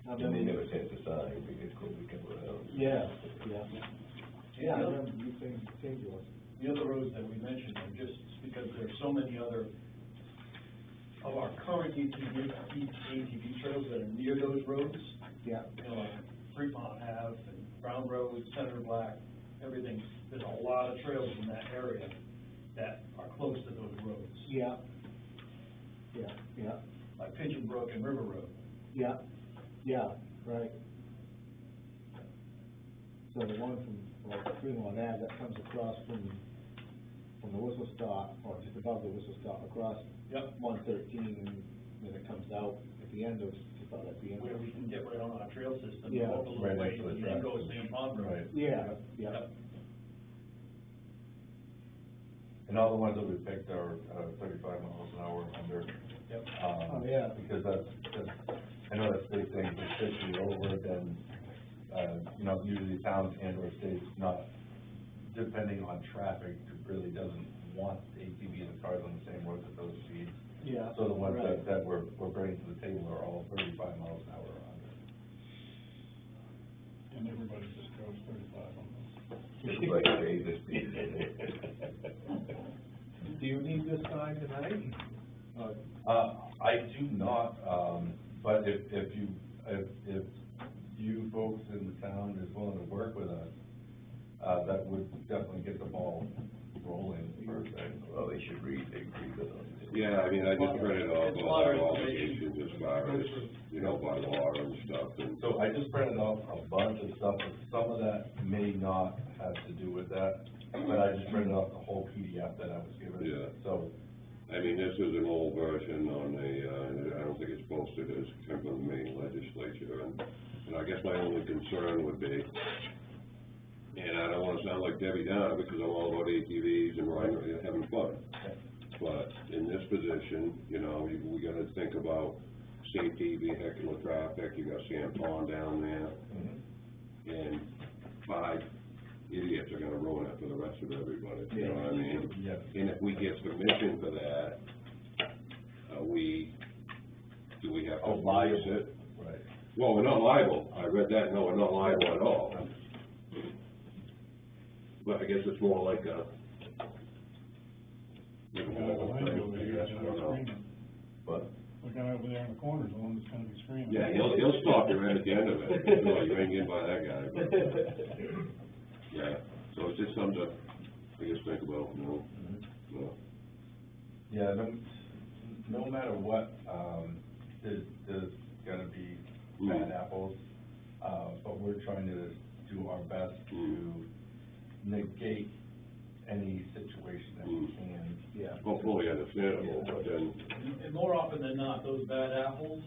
I And they remember- never sent the sign because COVID came around. Yeah. Yeah, I remember you came to us. The other roads that we mentioned are just because there's so many other of our current ATV trails that are near those roads. Yeah. You know, like Fremont Ave and Brown Road, Senator Black, everything. There's a lot of trails in that area that are close to those roads, Yeah, like Pigeon Brook and River Road. yeah, right. So the one from, like, Fremont Ave, that comes across from the whistle stop, or just above the whistle stop, across Yep. 113, and then it comes out at the end of, just about at the end. Where we can get right on our trail system, Yeah. walk a little Right way, next to the and then track. go to Sam Pond Road. Right. Yeah. Yep. And all the ones that we picked are, 35 miles an hour under. Yep. Oh, yeah. Because that's, I know that's big thing, but especially over then, you know, usually towns and or states not, depending on traffic, really doesn't want ATVs and cars on the same roads at those speeds. Yeah. So the ones right. that we're bringing to the table are all 35 miles an hour or under. And everybody just goes 35 on those. Everybody pays the speed. Do you need this sign tonight? I do not, but if you folks in the town is willing to work with us, that would definitely get the ball rolling for that. Well, they should read it on. Yeah, I mean, I just printed off It's a all lot our of information. obligations as far as, you know, by law and stuff, and. So I just printed off a bunch of stuff, but some of that may not have to do with that, but I just printed off the whole PDF that I was given. Yeah. So, I mean, this is an old version on the, I don't think it's posted as from the Maine legislature, and I guess my only concern would be, and I don't wanna sound like Debbie Downer, because I'm all about ATVs and riding, and having fun. But in this position, you know, we gotta think about safety, vehicular traffic, you got Sam Pond down there, and 5 idiots are gonna ruin it for the rest of everybody, you know what I mean? yeah. And if we get permission for that, do we have to Oh, police liable. it? Right. Well, we're not liable, I read that, no, we're not liable at all. But I guess it's more like a. The guy behind you over here is I gonna don't be know. screaming. But The guy over there in the corner is the one that's gonna be screaming. Yeah, he'll stop you right at the end of it, no, you ain't getting by that guy, but, yeah, so it's just something to, I guess, think about, you know, no. Yeah, no matter what, there's gonna be bad apples, but we're trying to do our best to negate any situation that we can. Yeah. Hopefully understandable, but then, And more often than not, those bad apples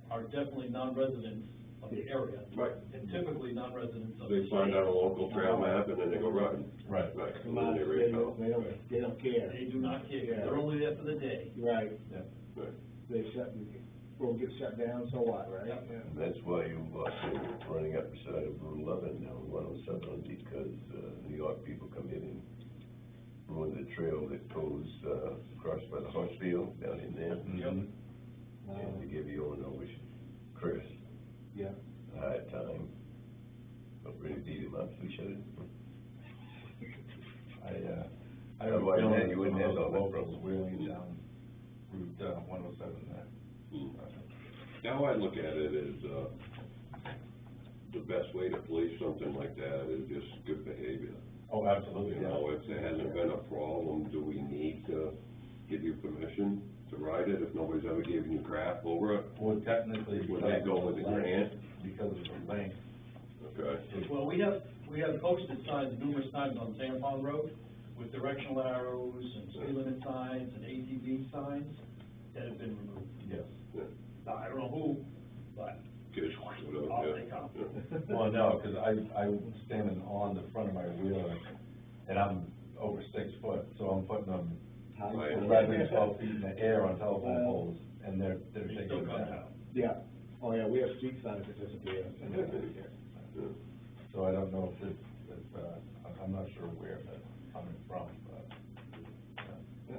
are definitely non-residents of the area. right, And typically non-residents of the they state. find out a local trail map and then they go running. Right. Right, and Come then on, they they race don't, out. they don't care. They do not care, Yeah. they're only there for the day. Right, Right. they shut, we'll get shut down, so what, right? Yep. Yeah. that's why you are running up the side of Route 11 now, 107, because, New York people come in and ruin the trail that goes, across by the horse field down in there. Mhm. And to give you all know, which Chris, Yeah. a hard time, but really beat him up, so we shut it. I have a Otherwise, feeling man, you wouldn't have all that locals trouble. wheeling down Route 107 there. How I look at it is, the best way to police something like that is just good behavior. Oh, absolutely, You know, if there hasn't been a problem, do we need to give you permission to ride it if nobody's ever given you crap over it? Well, technically. Would they go with the grant? Because of the length. Okay. Well, we have posted signs numerous times on Sam Pond Road with directional arrows and speed limit signs and ATV signs that have been removed. Yes. Yeah. Now, I don't know who, but Kids, I'll take off. Well, no, cause I'm standing on the front of my wheeler, and I'm over 6 foot, so I'm putting them Right. 11, 12 feet in the air on telephone poles, and they're They taking still it come down. down. Yeah, oh yeah, we have street signs that disappear. So I don't know if I'm not sure where that's coming from, but,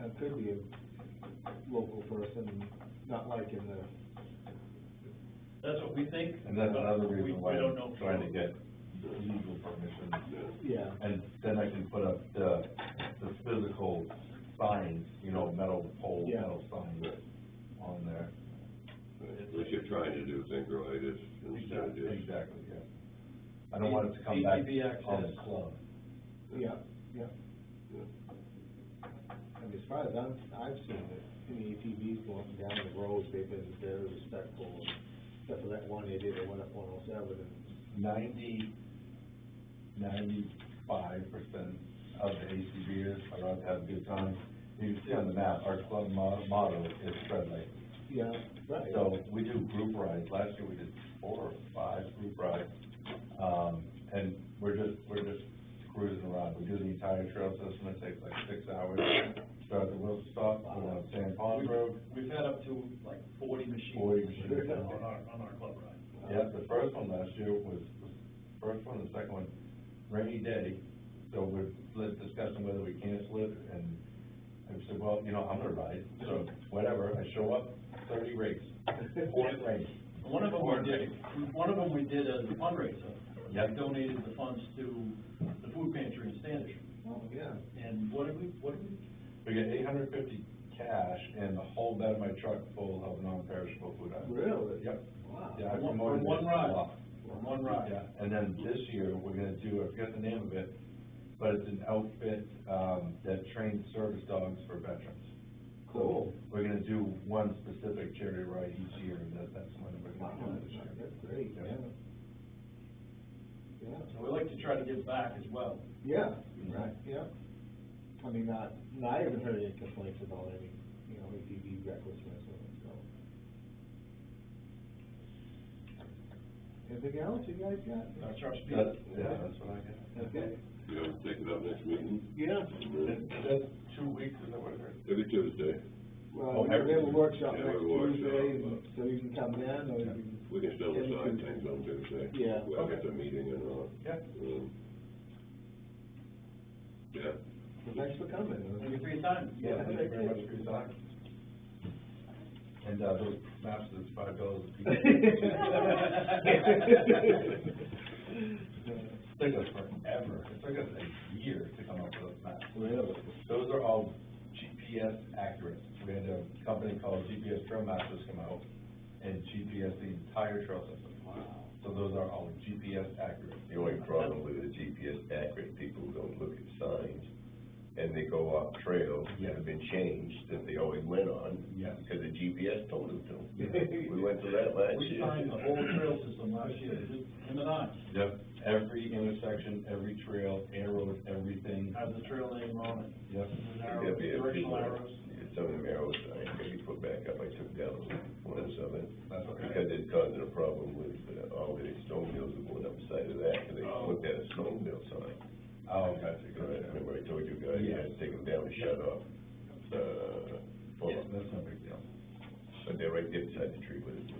It could be a local person, not liking the, That's what we think. and that's but another we reason why don't I'm know. trying to get legal permission. yeah. And then I can put up the physical signs, you know, metal pole, Yeah. metal signs on there. What you're trying to do, think right, is, instead of just. Exactly, yeah. I don't want it to come back ATV on the access. club. Yeah, yeah. I mean, as far as I've seen it, any ATVs going up and down the roads, they've been very respectful, except for that one they did, they went up 107 and. 95% of the ACVers are out to have a good time. You can see on the map, our club motto is tread lightly. Yeah, right. So we do group rides. Last year we did 4 or 5 group rides. And we're just cruising around. We do the entire trail system. It takes like 6 hours. Start at the Wilson Stop, go down Sand Pond Road. We've had up to like 40 machines. 40 machines. On our club ride. Yeah, the first one last year was, first one, the second one, rainy day. So we're discussing whether we cancel it, and I said, well, you know, I'm gonna ride, so whatever. I show up, 30 rakes, pouring rain. One of them we did as a fundraiser. Yep. We donated the funds to the food pantry in Standish. Oh, yeah. And what did we? We got 850 cash and the whole bed of my truck full of non-perishable food items. Really? Yep. Wow. Yeah, I From promoted one it a ride. lot. From one ride. Yeah, and then this year, we're gonna do, I forget the name of it, but it's an outfit, that trains service dogs for veterans. Cool. So we're gonna do one specific charity ride each year, and that's one that we're Wow, gonna do this year. that's great, yeah. Yeah. So we like to try to give back as well. Yeah, right, yeah. I mean, I haven't heard any complaints about any, you know, ATV recklessness, so. Anything else you guys got? That's our speed. That's what I got. Okay. You know, take it up next meeting, Yeah. That's 2 weeks, is that what I heard? every Tuesday. Well, we have a workshop Yeah, next we have a Tuesday, workshop, so you can come in, or you can. We can still Every decide Tuesday. things on Tuesday. Yeah. Whether it's a meeting or not. Yeah. Yeah. Well, thanks for coming. Thank you for your time. Yeah, thank you very much for your time. And, those maps, it's $5 a piece. It took us forever. It took us a year to come up with those maps. Really? Those are all GPS accurate. We had a company called GPS Trail Masters come out and GPS the entire trail system. Wow. So those are all GPS accurate. The only problem with the GPS accurate, people don't look at signs, and they go off trails that have been changed that they always went on. Yes. Because the GPS told them to. We went through that last We year. signed the whole trail system last year, just him and I, Yep. Every intersection, every trail, arrows, everything. have the trail name on it. Yep. With arrows, directional arrows. Some of them arrows, I maybe put back up, I took down one of it. That's okay. Because it's causing a problem with, all the stone mills are going up the side of that, because they put that stone mill sign. Oh, gotcha. Remember I told you guys, you had to take them down to shut off, Yeah, that's no big deal. but they're right there beside the tree with it.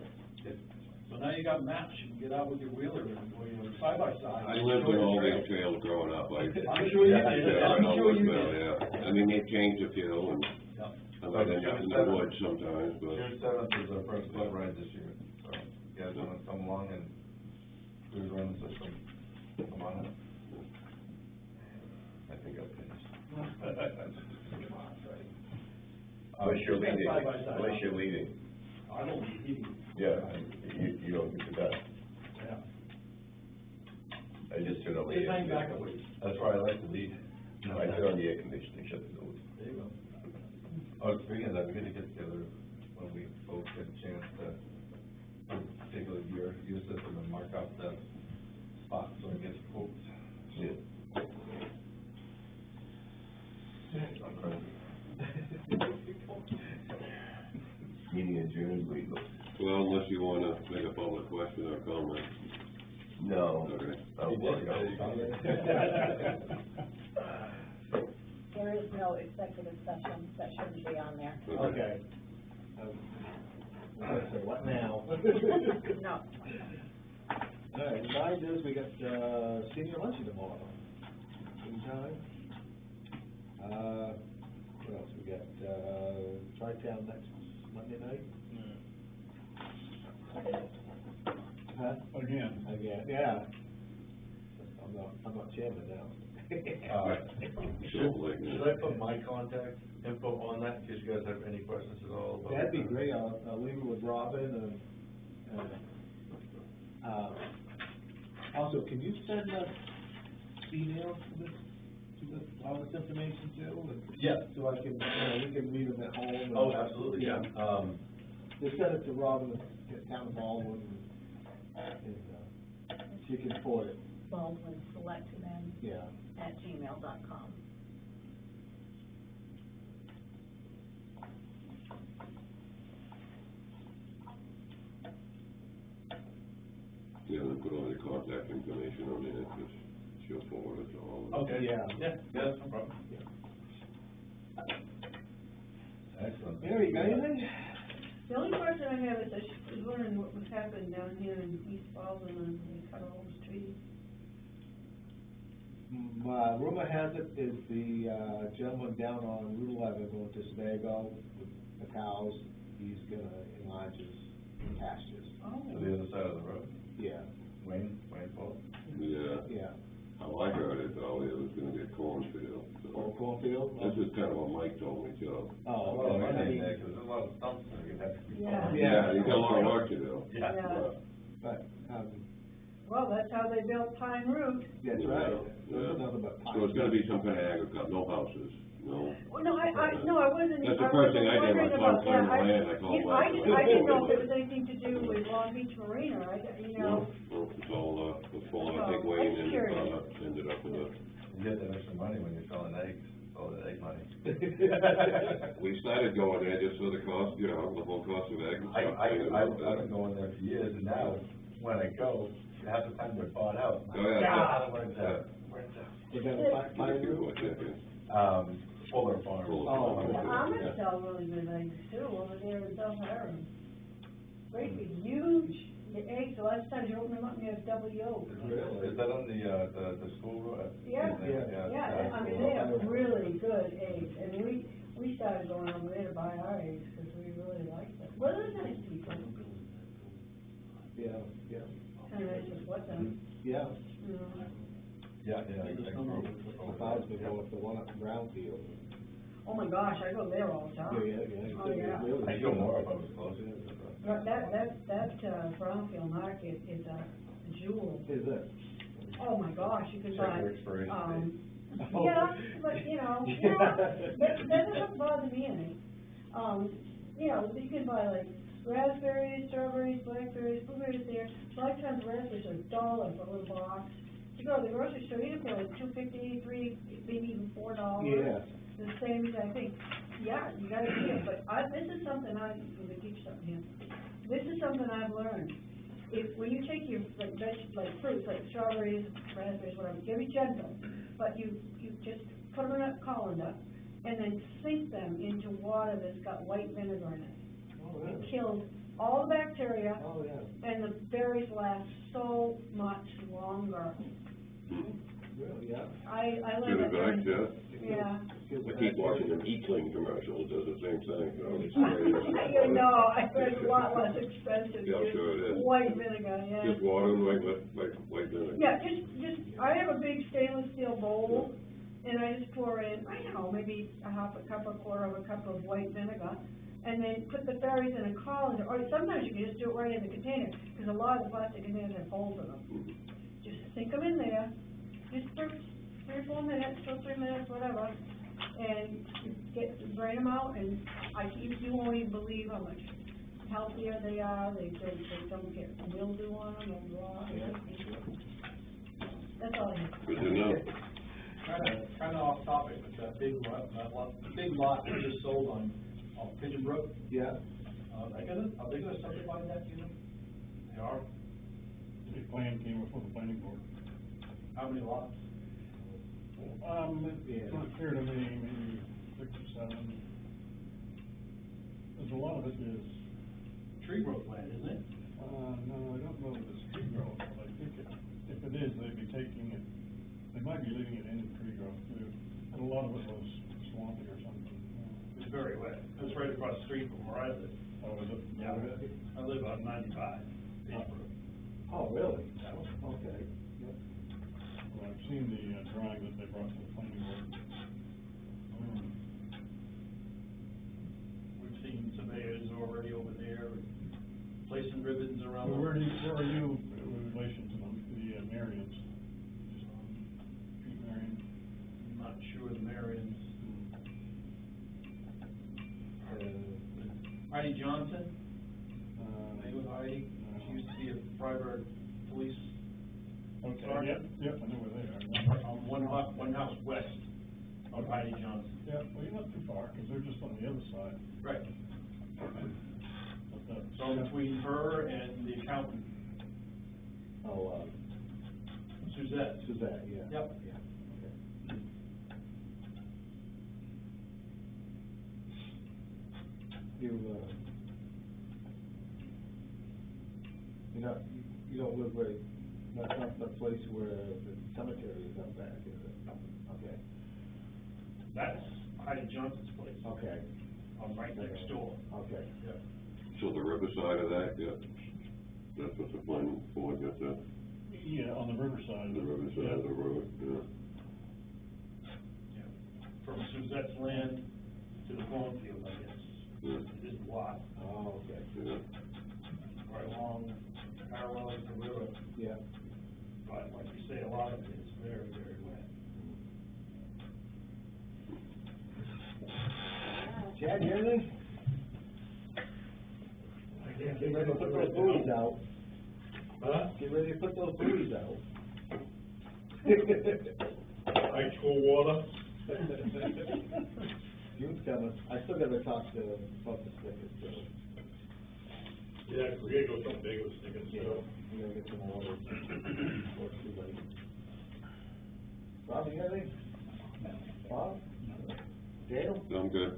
So now you got maps, you can get out with your wheeler or your side-by-side. I lived Show in all your these trails growing up, I'm sure you Yeah, did, I I'm know sure what's you about, did. yeah. I mean, they change a few, and Yep. I'm not in the woods sometimes, but. June 7th is our first club ride this year, so you guys wanna come along and cruise around the system, come on in. I think I'll finish. Unless Unless you're leading, side-by-side. unless you're leading, I don't need, yeah, you don't get the dust. yeah. I just turn on the Just air. hang back a ways. That's why I like to lead. I turn on the air conditioning, shut the doors. There you go. Oh, speaking of that, we're gonna get together when we both get a chance to take a look at your system and mark out the spots so it gets quotes. Yeah. Meeting adjourned, we go. 12 unless you wanna make a public question or comment. No. Okay. Oh, well, There is no executive session, that shouldn't be on there. Okay. I'm gonna say, what now? No. All right, remind us, we got, senior luncheon tomorrow. Same time. What else? We got, Tri-Town next Monday night? Huh? Again. Again, yeah. I'm not chairman now. Should I put my contact info on that, in case you guys have any questions at all? about That'd be that? great, I'll leave it with Robin, also, can you send us email to all this information too? Yeah. So I can, we can read them at home. and- Oh, absolutely, yeah. Just send it to Robin at Town Baldwin, and, she can forward it, Baldwin Selectmen yeah. @gmail.com. Yeah, then put all your contact information on there, just, she'll forward it to all of us. Okay, Yeah. yeah, that's no problem. Yeah. Excellent. Mary, you got anything? The only question I have is, I was wondering what was happening down here in East Baldwin, and they cut all those trees. Rumor has it is the, gentleman down on Route 11 going to Sebago with the cows, he's gonna enlarge his pastures. Oh. To the other side of the road, Yeah, Wayne Falls. Yeah, yeah. how I heard it, though, it was gonna be a cornfield, Or so. cornfield? This is kind of what Mike told me, too. Oh, Well, okay. I I mean, think there's a lot of stumps that you'd have to be. Yeah. Yeah, you got a lot of work to do. Yeah. Yeah. but, Well, that's how they built Pine Root. that's Yeah, right. yeah. There's nothing but So it's gonna be some kind of agriculture, no houses, no. Well, no, I wasn't. That's the first thing I did, wasn't my son wondering claimed about land, that. I called I Mike. didn't know if it was anything to do with Long Beach Marina, you know. No, it's all, before, I think Oh, Wayne I'm curious. ended up with a. You get that extra money when you're selling eggs, all that egg money. We started going there just for the cost, the whole cost of eggs. I've been going there for years, and now, when I go, half the time they're bought out. Oh, yeah. God, where's that? We're gonna find you. Fuller Farm. Fuller The Farm. Amish sell really good eggs too, over there in South Aaron. Great big, huge eggs, a lot of times you open them up and you have double yolk. Is that on the school road? Yeah, Yeah. yeah, I mean, they have really good eggs, and we started going over there to buy our eggs, because we really like them. Well, they're nice people, Yeah, yeah, kind of nice to what them, yeah. you know. Yeah, The clouds may go up the one up in Brownfield. Oh my gosh, I go there all the time. Yeah. Oh, yeah. Really. I'd go more if I was closer. But that Brownfield Market is a jewel. Is it? Oh my gosh, you can Check buy, your expiration yeah, but you know, that doesn't bother me any. You know, you can buy like raspberries, strawberries, blackberries, blueberries there. A lot of times raspberries are $1 for a little box. You go to the grocery store, you can pay like $2.50, $3, maybe even $4. Yeah. The same as I think, yeah, you gotta do it, but this is something I'm gonna teach something here. This is something I've learned. When you take your, like fruits, like strawberries, raspberries, whatever, very gentle, but you just put them in a colander, and then sink them into water that's got white vinegar in it. Oh, It really? kills all the bacteria, Oh, yeah. and the berries last so much longer. Really, yeah. I Good learned that. advice, yeah. Yeah. I keep watching them Eat Clean commercials, does the same thing, You know, it's a lot less expensive. Yeah, just sure it is. White vinegar, yeah. Just water and white vinegar. Yeah, just, I have a big stainless steel bowl, and I just pour in, I don't know, maybe a half a cup or quarter of a cup of white vinegar, and then put the berries in a colander, or sometimes you can just do it right in the container, because a lot of the plastic containers have holes in them. Just sink them in there, just for 3 or 4 minutes, 2 or 3 minutes, whatever, and drain them out, and you won't even believe how much healthier they are. They don't get mildew on them or raw. That's all I have. Good to know. Kinda off topic, but that big lot we just sold on Pigeon Brook, Yeah. Are they gonna subdivide that, you know? They are? The plan came before the planning board. How many lots? It's not clear to me, maybe 6 or 7. There's a lot of it is, Tree growth land, isn't it? no, I don't know if it's tree growth, but I think if it is, they'd be taking it, they might be leaving it in tree growth too. But a lot of it was swampy or something. It's very wet. It's right across the street from where I live. Oh, is it? Yeah, I live on 95. Oh, really? Yeah. Okay, yep. Well, I've seen the drawing that they brought to the planning board. We've seen surveyors already over there, placing ribbons around. So where are you in relation to the Marions? Pete Marion? I'm not sure the Marions. Heidi Johnson, name of Heidi, she used to be a Freiburg police. Okay, sergeant. yep, I know where they are. One house west of Heidi Johnson. Yeah, well, you're not too far, because they're just on the other side. Right. But, So between her and the accountant, Oh, Suzette. Suzette, yeah. Yep. Yeah, okay. You don't live right, not the place where the cemetery is up back, is it? Okay, That's Heidi Johnson's place. okay, Right next door. okay. Yeah. So the riverside of that, yeah, that's what the planning board got the, yeah, on the riverside. the riverside of the road, yeah. Yeah. From Suzette's land to the cornfield, I guess. Yeah. It is a lot, Oh, okay, Yeah. right along, parallel to the river. yeah. But like you say, a lot of it is very, very wet. Chad, you anything? Get ready to put those buoys out. Huh? Get ready to put those buoys out. Ice cold water? June's coming. I still gotta talk to about the stickers, so. Yeah, we gotta go something big with stickers, Yeah, we gotta get some orders. Before it's too late. Bob, you got anything? Bob? Dale? I'm good.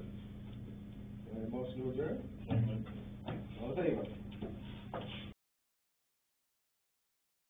Motion to adjourn? Second. All in favor?